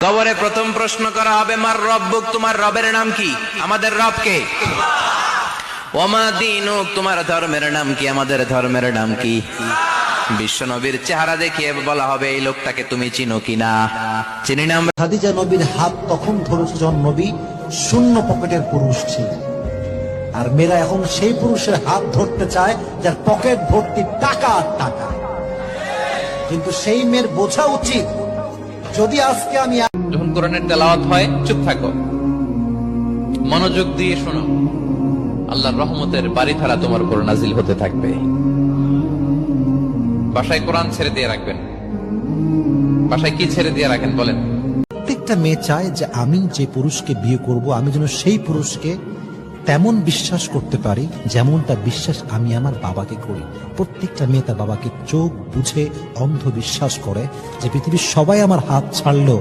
কবরে প্রথম প্রশ্ন করা হবে, মার রব্বুক, তোমার রবের নাম কি? আমাদের রব কে? ওমা দীনুক, তোমার ধর্মের নাম কি? আমাদের ধর্মের নাম কি? বিশ্ব নবীর চেহারা দেখিয়ে বলা হবে, এই লোকটাকে তুমি চিনো কিনা? চিনি না আমরা। খাদিজা নবীর হাত তখন ধরেছে যখন নবী শূন্য পকেটের পুরুষ ছিলেন, আর মেয়েরা এখন সেই পুরুষের হাত ধরতে চায় যার পকেট ভর্তি টাকা আর টাকা। কিন্তু সেই মেয়ের বোঝা উচিত, যদি আজকে আমি যখন কোরআনের তেলাওয়াত হয় চুপ থাকো, মনোযোগ দিয়ে শোনো, আল্লাহর রহমতের বাড়িধারা তোমার উপর নাজিল হতে থাকবে। বাসায় কোরআন ছেড়ে দিয়ে রাখবেন। বাসায় কি ছেড়ে দিয়ে রাখেন বলেন? প্রত্যেকটা মেয়ে চায় যে আমি যে পুরুষকে বিয়ে করব, আমি যেন সেই পুরুষকে তেমন বিশ্বাস করতে পারি যেমনটা বিশ্বাস আমি আমার বাবাকে করি। প্রত্যেকটা মেয়ে তার বাবাকে চোখ বুঝে অন্ধ বিশ্বাস করে যে পৃথিবীর সবাই আমার হাত ছাড়লো